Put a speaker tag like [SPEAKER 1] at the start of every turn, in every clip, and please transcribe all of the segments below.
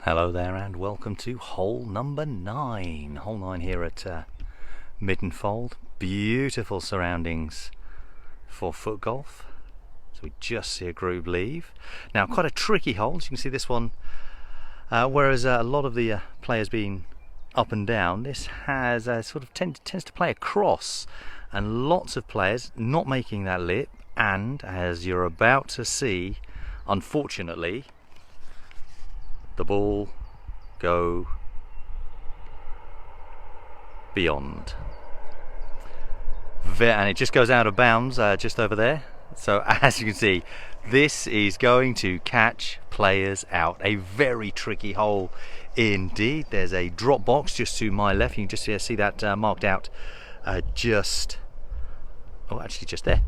[SPEAKER 1] Hello there and welcome to hole number 9. Hole 9 here at Mytton Fold. Beautiful surroundings for foot golf. So we just see a group leave. Now quite a tricky hole, as you can see this one, whereas a lot of the players being up and down, this has sort of tends to play across, and lots of players not making that lip, and as you're about to see, unfortunately, the ball go beyond. And it just goes out of bounds just over there. So as you can see, this is going to catch players out. A very tricky hole indeed. There's a drop box just to my left. You can just see that marked out just there.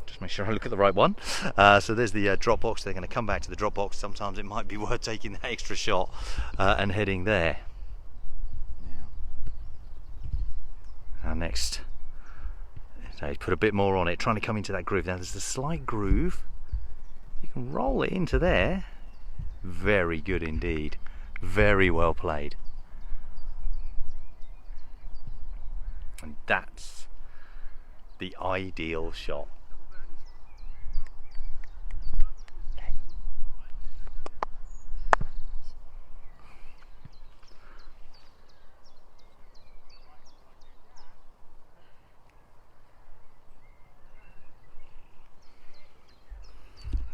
[SPEAKER 1] Just make sure I look at the right one. So there's the drop box. They're going to come back to the drop box. Sometimes it might be worth taking that extra shot and heading there. Now next, so put a bit more on it, trying to come into that groove. Now there's a slight groove. You can roll it into there. Very good indeed. Very well played. And that's the ideal shot.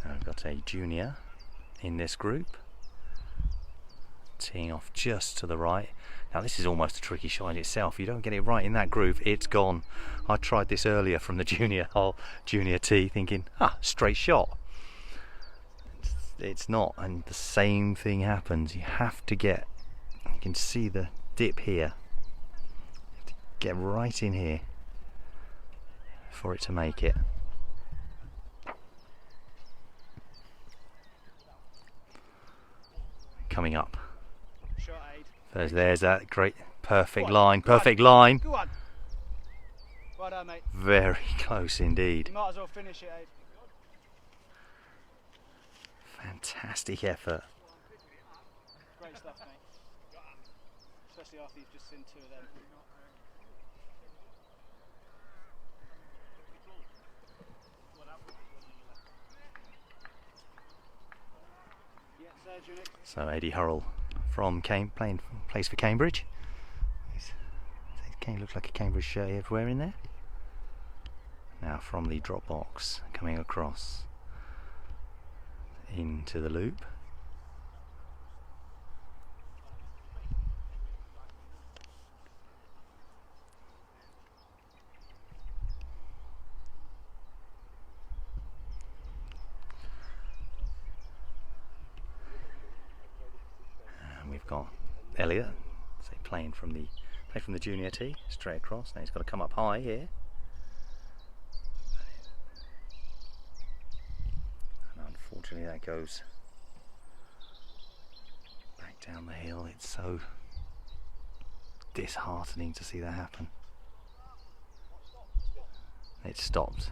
[SPEAKER 1] I've got a junior in this group, teeing off just to the right. Now this is almost a tricky shot in itself. If you don't get it right in that groove, it's gone. I tried this earlier from the junior tee, thinking, straight shot. It's not, and the same thing happens. You have to get, you can see the dip here. You have to get right in here for it to make it. Coming up. There's that great perfect line. Perfect line.
[SPEAKER 2] Go on. Well done, mate.
[SPEAKER 1] Very close indeed.
[SPEAKER 2] You might as well finish it, Aid.
[SPEAKER 1] Fantastic effort.
[SPEAKER 2] Great stuff, mate. Especially after you've just seen two of them.
[SPEAKER 1] So Eddie Hurrell from plays for Cambridge. He looks like a Cambridge shirt everywhere in there. Now from the drop box, coming across into the loop. We've got Elliot, playing from the junior tee, straight across. Now he's got to come up high here. And unfortunately that goes back down the hill. It's so disheartening to see that happen. It stopped.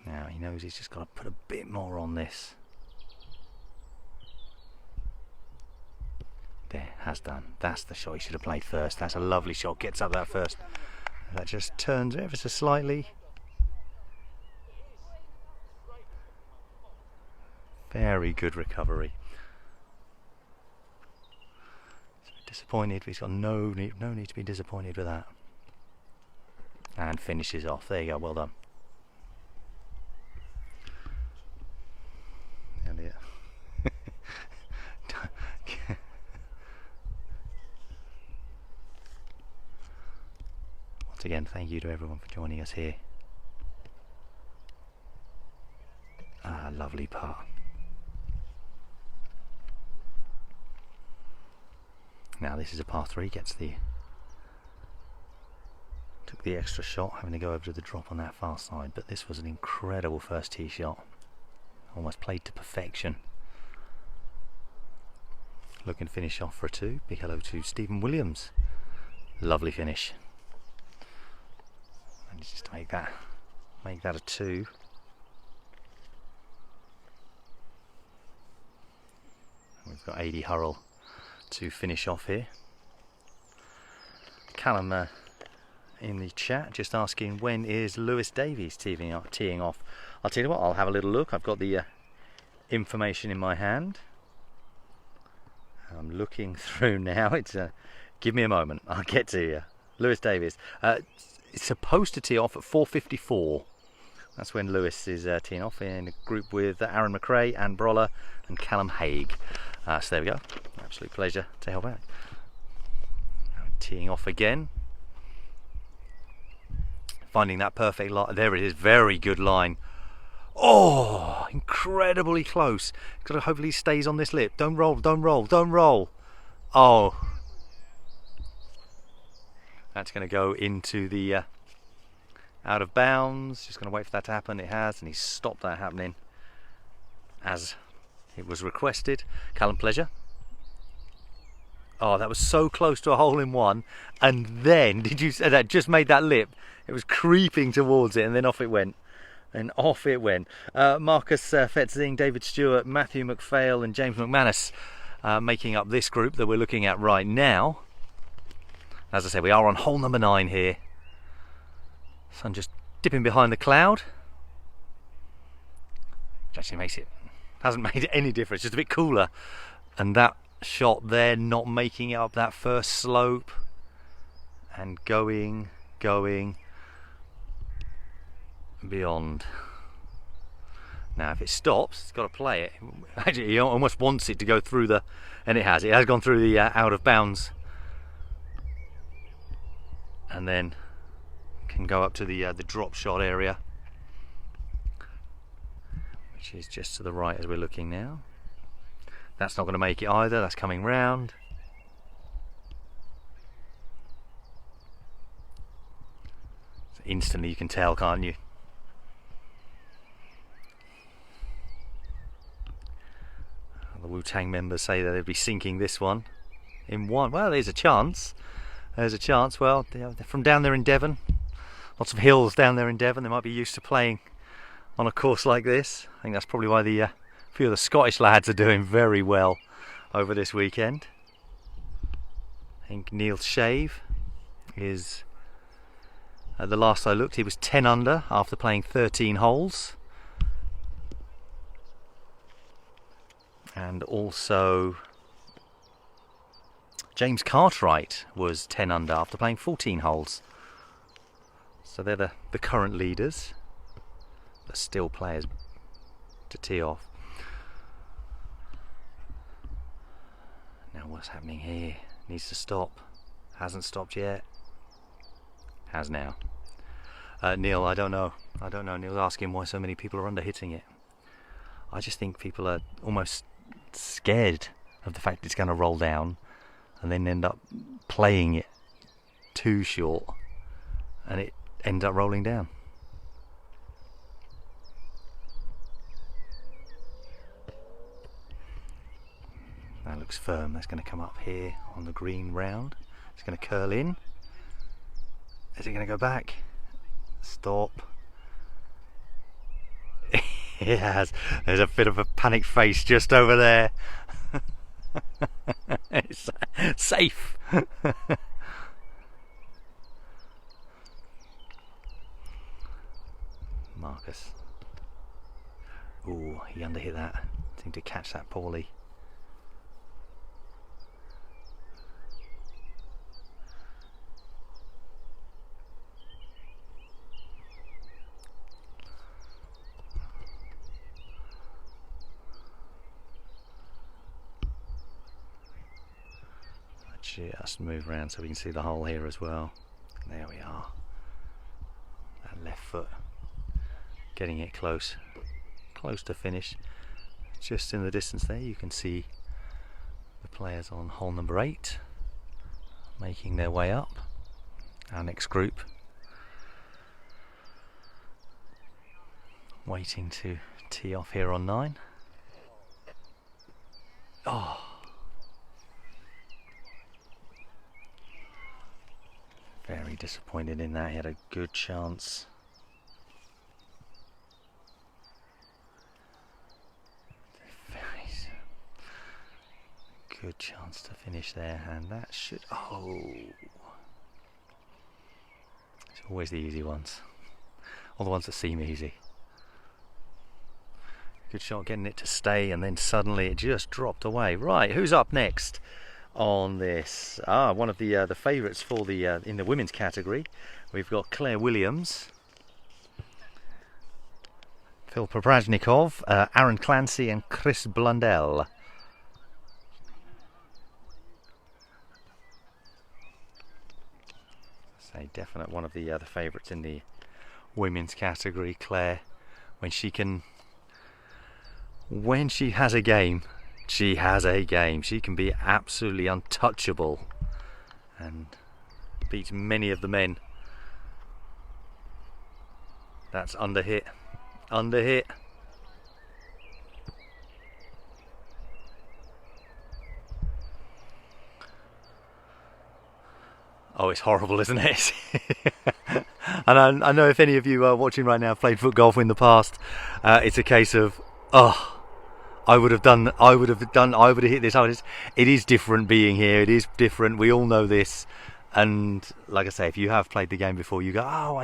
[SPEAKER 1] Now he knows he's just got to put a bit more on this. There, has done. That's the shot he should have played first. That's a lovely shot. Gets up that first. That just turns ever so slightly. Very good recovery. Disappointed, but he's got no need to be disappointed with that. And finishes off. There you go. Well done. Elliot. Once again, thank you to everyone for joining us here. Lovely putt. Now this is a par 3, took the extra shot, having to go over to the drop on that far side, but this was an incredible first tee shot. Almost played to perfection. Looking to finish off for a 2. Big hello to Stephen Williams. Lovely finish. And just to make that a 2. We've got 80 Hurrell to finish off here. Callum in the chat just asking when is Lewis Davies teeing off. I'll tell you what, I'll have a little look. I've got the information in my hand. I'm looking through now. It's give me a moment, I'll get to you. Lewis Davies. It's supposed to tee off at 4:54. That's when Lewis is teeing off in a group with Aaron McRae, Anne Broller and Callum Haig. So there we go. Absolute pleasure to help out. Teeing off again. Finding that perfect line. There it is. Very good line. Oh, incredibly close. Hopefully he stays on this lip. Don't roll, don't roll, don't roll. Oh. That's going to go into the out of bounds. Just going to wait for that to happen. It has, and he's stopped that happening as it was requested. Callum, pleasure. Oh, that was so close to a hole in one, and then did you say that just made that lip? It was creeping towards it, and then off it went. And off it went. Marcus Fetzing, David Stewart, Matthew McPhail and James McManus making up this group that we're looking at right now. As I said, we are on hole number 9 here. Sun just dipping behind the cloud. Which actually hasn't made any difference, just a bit cooler. And that shot there, not making it up that first slope. And going beyond. Now if it stops, it's got to play it. Actually, he almost wants it to go through the, and it has gone through the out of bounds, and then can go up to the drop shot area, which is just to the right as we're looking now. That's not going to make it either. That's coming round. So instantly you can tell, can't you? The Wu-Tang members say that they'd be sinking this one in one. Well, there's a chance. There's a chance. Well, they're from down there in Devon. Lots of hills down there in Devon. They might be used to playing on a course like this. I think that's probably why the few of the Scottish lads are doing very well over this weekend. I think Neil Shave is, at the last I looked, he was 10 under after playing 13 holes. And also James Cartwright was 10 under after playing 14 holes. So they're the current leaders, but still players to tee off. Now what's happening here? Needs to stop. Hasn't stopped yet. Has now. Neil, I don't know. Neil's asking why so many people are under hitting it. I just think people are almost scared of the fact it's going to roll down and then end up playing it too short and it ends up rolling down. That looks firm. That's going to come up here on the green round. It's going to curl in. Is it going to go back? Stop. It has. There's a bit of a panic face just over there. It's safe. Marcus. Ooh, he underhit that. Seemed to catch that poorly. Just move around so we can see the hole here as well. There we are. That left foot getting it close to finish. Just in the distance there you can see the players on hole number 8 making their way up. Our next group waiting to tee off here on 9. Oh, very disappointed in that. He had a good chance. good chance to finish there, and that should... Oh! It's always the easy ones. Or the ones that seem easy. Good shot getting it to stay, and then suddenly it just dropped away. Right, who's up next on this? One of the favourites for the in the women's category. We've got Claire Williams, Phil Poprajnikov, Aaron Clancy and Chris Blundell. So definite one of the favourites in the women's category. Claire, when she has a game, she has a game. She can be absolutely untouchable and beats many of the men. That's under hit. Under hit. Oh, it's horrible, isn't it? And I know if any of you are watching right now have played foot golf in the past, it's a case of, oh, I would have hit this. It is different being here. It is different. We all know this. And like I say, if you have played the game before, you go, oh,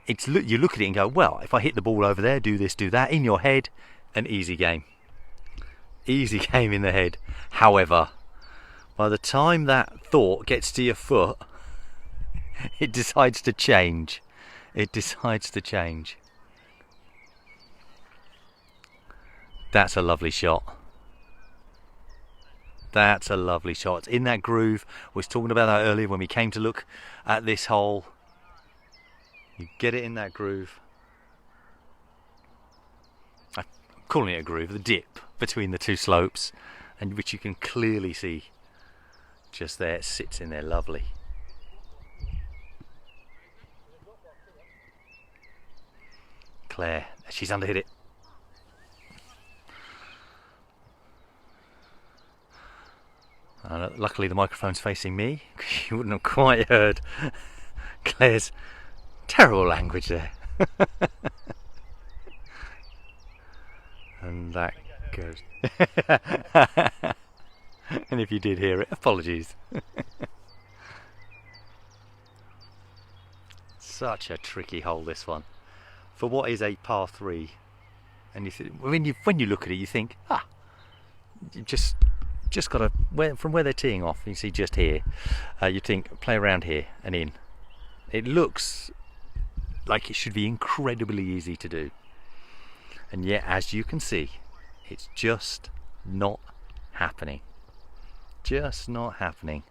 [SPEAKER 1] you look at it and go, well, if I hit the ball over there, do this, do that. In your head, an easy game. Easy game in the head. However, by the time that thought gets to your foot, it decides to change. It decides to change. That's a lovely shot. That's a lovely shot. It's in that groove. We was talking about that earlier when we came to look at this hole. You get it in that groove. I'm calling it a groove, the dip between the two slopes, and which you can clearly see just there. It sits in there lovely. Claire, she's underhit it. Luckily the microphone's facing me, because you wouldn't have quite heard Claire's terrible language there. And that goes. And if you did hear it, apologies. Such a tricky hole, this one. For what is a par 3, and when you look at it, you think, you just got to, from where they're teeing off, you see just here, you think, play around here and in. It looks like it should be incredibly easy to do, and yet, as you can see, it's just not happening. Just not happening.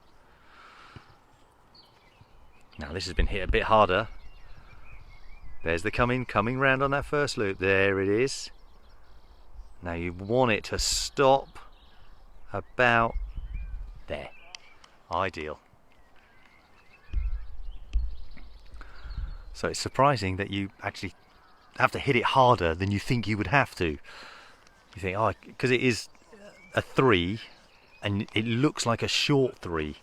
[SPEAKER 1] Now this has been hit a bit harder. There's the coming round on that first loop. There it is. Now you want it to stop about there. Ideal. So it's surprising that you actually have to hit it harder than you think you would have to. You think, oh, because it is a 3 and it looks like a short 3.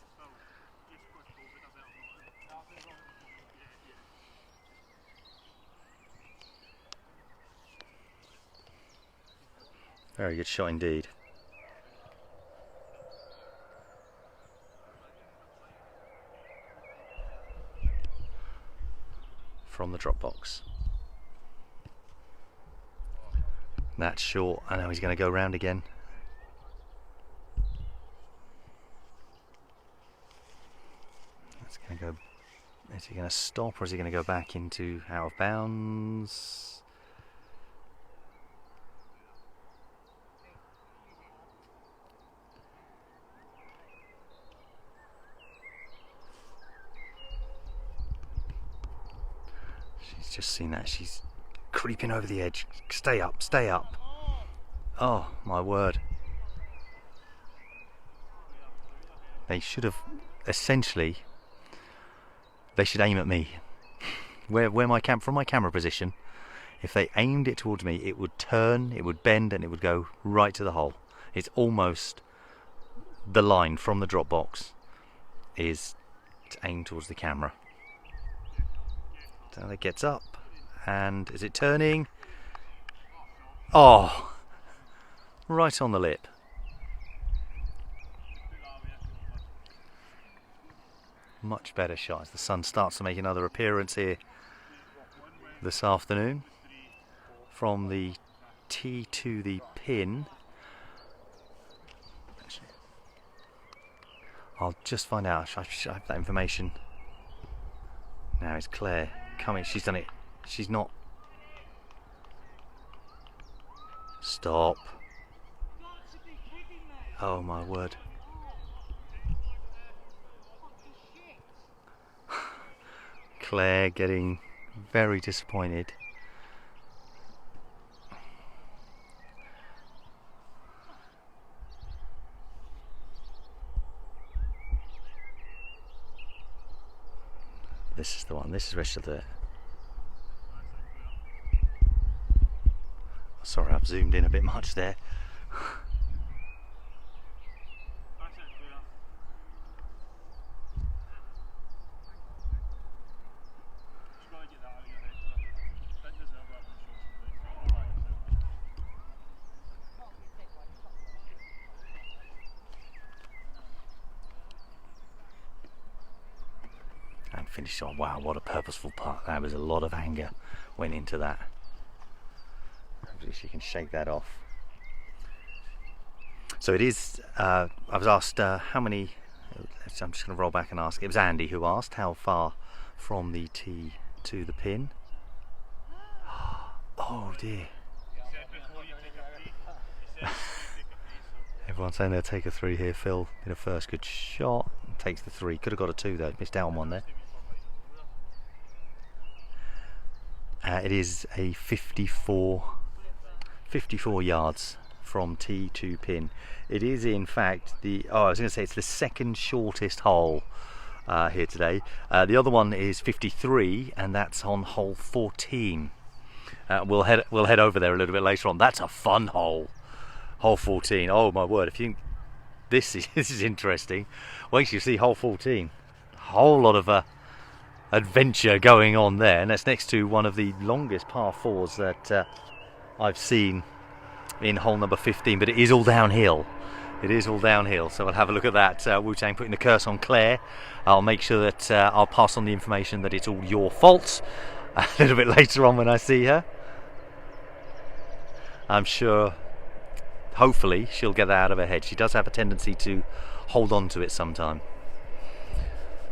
[SPEAKER 1] Very good shot indeed. From the drop box. That's short. I know he's going to go round again. That's going to go. Is he going to stop, or is he going to go back into out of bounds? She's just seen that. She's creeping over the edge. Stay up, stay up. Oh my word. They should have, essentially, they should aim at me. Where from my camera position, if they aimed it towards me, it would turn, it would bend, and it would go right to the hole. It's almost the line from the drop box is aimed towards the camera. So it gets up, and is it turning? Oh, right on the lip. much better shot as the sun starts to make another appearance here this afternoon. From the tee to the pin. I'll just find out. I should have that information. Now it's Claire coming. She's done it. She's not. Stop. Oh my word. Claire getting very disappointed. This is the one. This is where she'll do it. Sorry, I've zoomed in a bit much there. And finished on. Wow, what a purposeful putt. That was a lot of anger went into that. Hopefully she can shake that off. So it is, I was asked how many, I'm just going to roll back and ask. It was Andy who asked how far from the tee to the pin. Oh dear. Everyone's saying they'll take a 3 here. Phil did a first good shot. Takes the 3. Could have got a 2 though. Missed out on one there. It is a 54 yards from tee to pin. It is in fact the, I was going to say it's the second shortest hole here today. The other one is 53 and that's on hole 14. We'll head over there a little bit later on. That's a fun hole. Hole 14. Oh my word! If you, this is interesting. Wait till you see hole 14. Whole lot of adventure going on there, and that's next to one of the longest par 4s that I've seen in hole number 15. But it is all downhill. It is all downhill. So we'll have a look at that. Wu-Tang putting the curse on Claire. I'll make sure that I'll pass on the information that it's all your fault a little bit later on when I see her. I'm sure. Hopefully she'll get that out of her head. She does have a tendency to hold on to it sometime.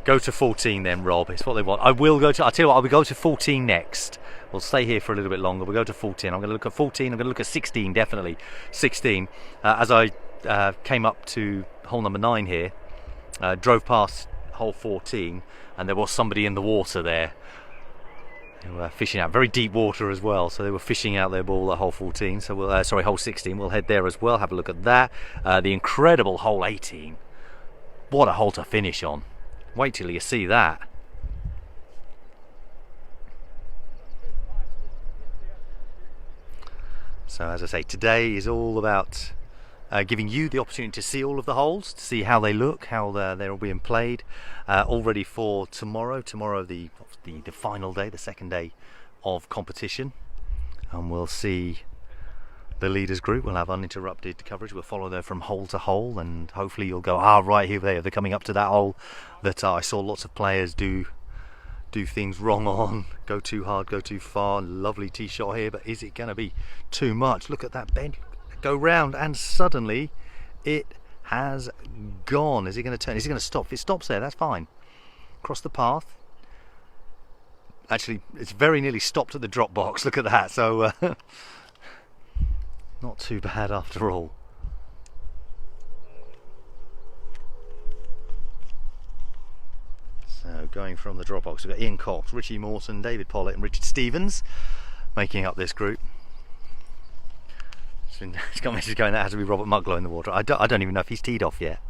[SPEAKER 1] Go to 14 then, Rob. It's what they want. I'll tell you what, I'll go to 14 next. We'll stay here for a little bit longer. We'll go to 14. I'm going to look at 14. I'm going to look at 16, definitely. 16. As I came up to hole number 9 here, drove past hole 14, and there was somebody in the water there. They were fishing out very deep water as well, so they were fishing out their ball at hole 14. So we'll, hole 16. We'll head there as well. Have a look at that. The incredible hole 18. What a hole to finish on! Wait till you see that. So as I say, today is all about giving you the opportunity to see all of the holes, to see how they look, how they're all being played. All ready for tomorrow. Tomorrow, the final day, the second day of competition, and we'll see the leaders group. We'll have uninterrupted coverage. We'll follow them from hole to hole, and hopefully you'll go, right, here they are. They're coming up to that hole that I saw lots of players do things wrong on, go too hard, go too far. Lovely tee shot here, but is it going to be too much? Look at that bend, go round, and suddenly it has gone. Is it going to turn? Is it going to stop? If it stops there, that's fine. Across the path. Actually, it's very nearly stopped at the drop box. Look at that. So not too bad after all. So going from the drop box, we've got Ian Cox, Richie Mawson, David Pollitt and Richard Stevens making up this group. It's got messages going, that has to be Robert Muglow in the water. I don't even know if he's teed off yet.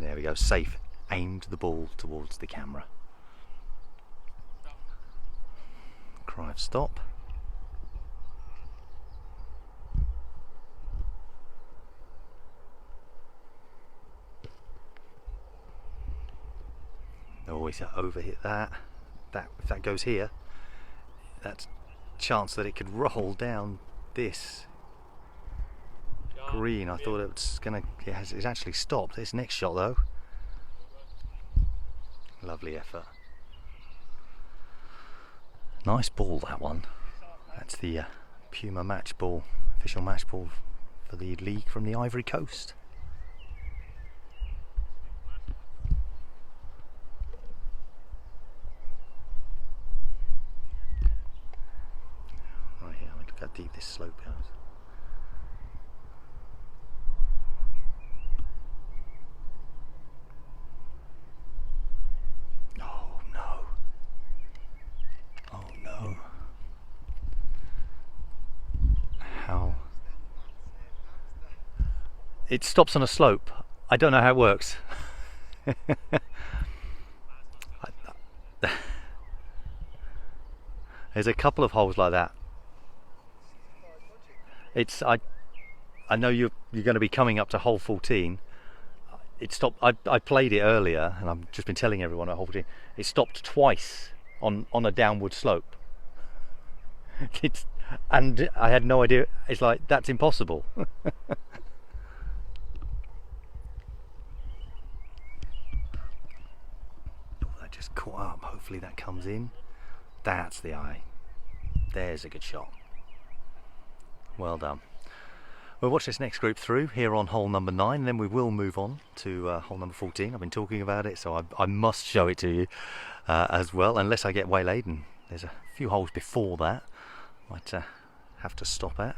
[SPEAKER 1] There we go, safe. Aimed the ball towards the camera. Cry of stop. Always overhit that. If that goes here, that's chance that it could roll down this green. I thought it was gonna. It's actually stopped. This next shot though. Lovely effort. Nice ball, that one. That's the Puma match ball, official match ball for the league from the Ivory Coast. Right here, look how deep this slope goes. Oh no. Oh no. How? It stops on a slope. I don't know how it works. There's a couple of holes like that. It's I know you're going to be coming up to hole 14. It stopped. I played it earlier, and I've just been telling everyone at hole 14. It stopped twice on a downward slope. And I had no idea. It's like, that's impossible. That just caught up. Hopefully that comes in. That's the eye. There's a good shot. Well done. We'll watch this next group through here on hole number 9, and then we will move on to hole number 14. I've been talking about it, so I must show it to you as well, unless I get waylaid, and there's a few holes before that might have to stop at.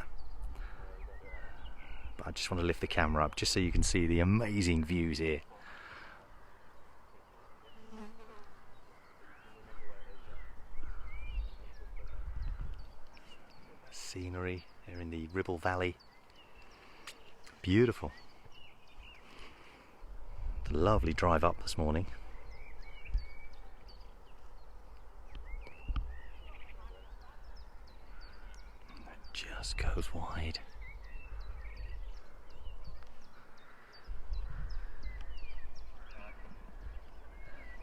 [SPEAKER 1] But I just want to lift the camera up just so you can see the amazing views here. Scenery here in the Ribble Valley. Beautiful. Lovely drive up this morning. It just goes wide.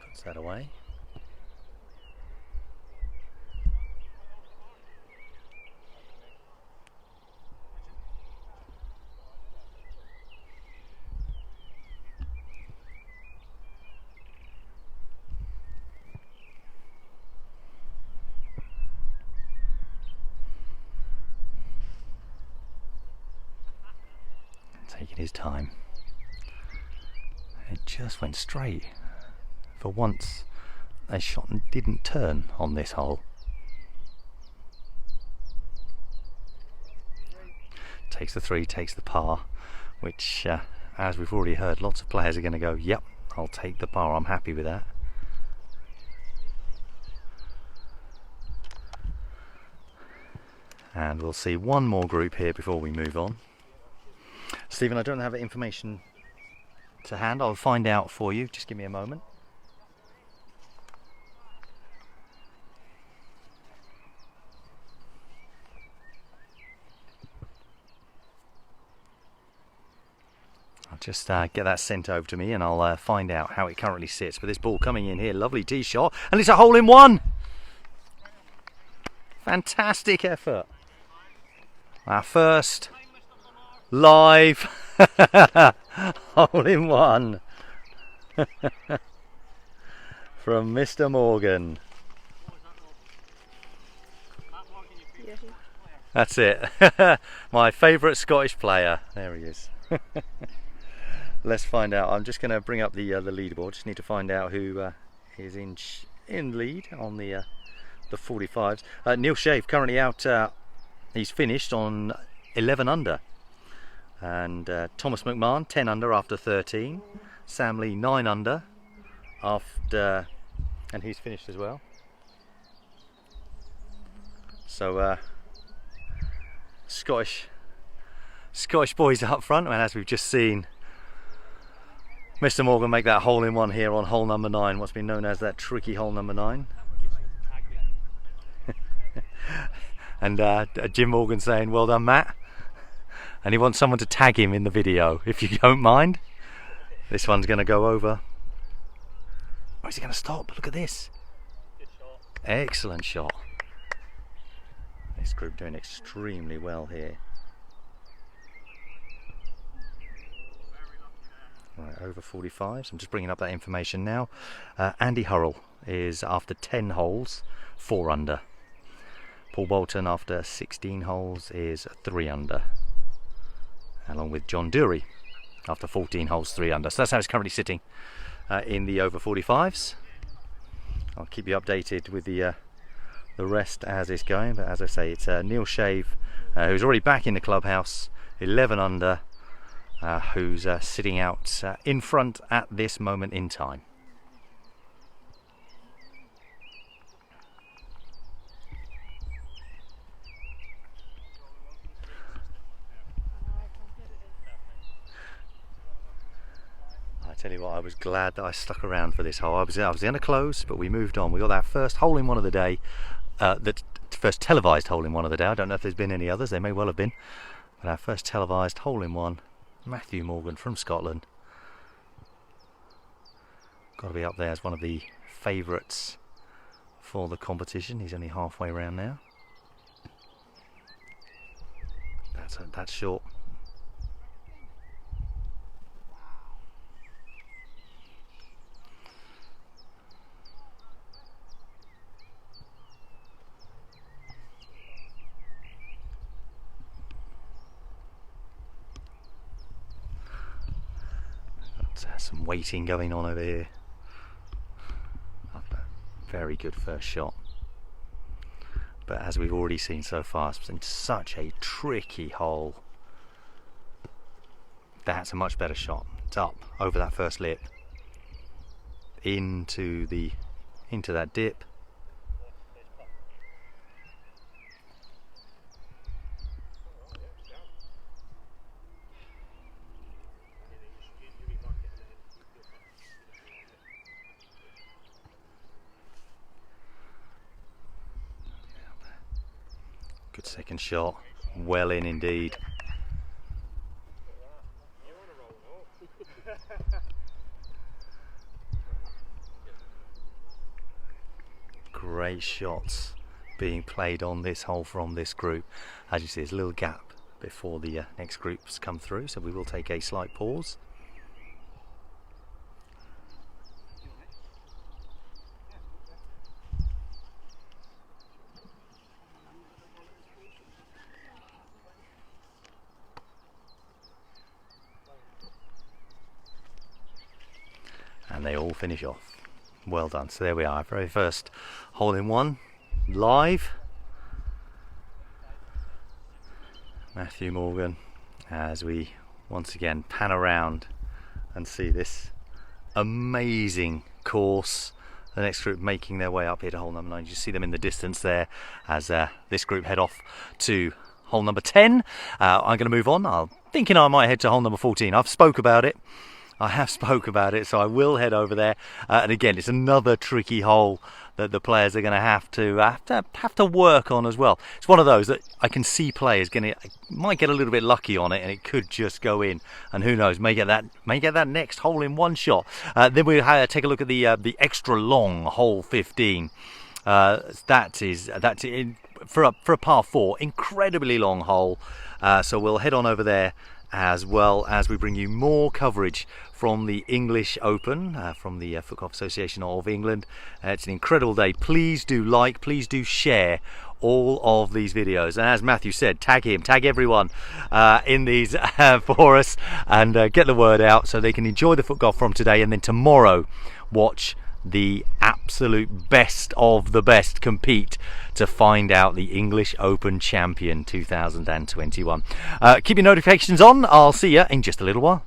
[SPEAKER 1] Puts that away. Taking his time. It just went straight. For once, a shot didn't turn on this hole. Takes the 3, takes the par, which, as we've already heard, lots of players are going to go, yep, I'll take the par, I'm happy with that. And we'll see one more group here before we move on. Stephen, I don't have that information to hand. I'll find out for you. Just give me a moment. I'll just get that sent over to me, and I'll find out how it currently sits. But this ball coming in here, lovely tee shot, and it's a hole in one. Fantastic effort. Our first live hole in one from Mr. Morgan. That's it. My favourite Scottish player. There he is. Let's find out. I'm just going to bring up the leaderboard. Just need to find out who is in lead on the 45s. Neil Shave currently out. He's finished on 11 under. And Thomas McMahon 10 under after 13. Sam Lee 9 under after, and he's finished as well. So Scottish boys up front, and as we've just seen Mr. Morgan make that hole in one here on hole number 9, what's been known as that tricky hole number 9. And Jim Morgan saying, well done, Matt. And he wants someone to tag him in the video, if you don't mind. This one's going to go over. Oh, is he going to stop? Look at this. Good shot. Excellent shot. This group doing extremely well here. Right, over 45. So I'm just bringing up that information now. Andy Hurrell is after 10 holes 4 under. Paul Bolton after 16 holes is 3 under, along with John Dury after 14 holes 3 under. So that's how it's currently sitting in the over 45s. I'll keep you updated with the rest as it's going, but as I say, it's Neil Shave, who's already back in the clubhouse, 11 under, who's sitting out in front at this moment in time. I tell you what, I was glad that I stuck around for this hole. I was going to close, but we moved on. We got that first hole in one of the day, the first televised hole in one of the day. I don't know if there's been any others, there may well have been, but our first televised hole in one, Matthew Morgan from Scotland. Got to be up there as one of the favourites for the competition. He's only halfway around now. That's short. Some waiting going on over here. Very good first shot, but as we've already seen so far, it's been such a tricky hole. That's a much better shot. It's up over that first lip into that dip. Good second shot, well in indeed. Great shots being played on this hole from this group. As you see, there's a little gap before the next groups come through, so we will take a slight pause. And they all finish off. Well done. So there we are, very first hole in one live. Matthew Morgan, as we once again pan around and see this amazing course. The next group making their way up here to hole number 9. You see them in the distance there as this group head off to hole number 10. I'm going to move on. I'm thinking I might head to hole number 14. I have spoke about it, so I will head over there. And again, it's another tricky hole that the players are going to have to work on as well. It's one of those that I can see players might get a little bit lucky on it, and it could just go in. And who knows, may get that next hole in one shot. Then we'll take a look at the extra long hole 15. That's for a par 4, incredibly long hole. So we'll head on over there, as well as we bring you more coverage from the English Open, from the FootGolf Association of England. It's an incredible day. Please do like, please do share all of these videos, and as Matthew said, tag him, tag everyone in these for us, and get the word out so they can enjoy the FootGolf from today, and then tomorrow watch the absolute best of the best compete to find out the English Open champion 2021. Keep your notifications on. I'll see you in just a little while.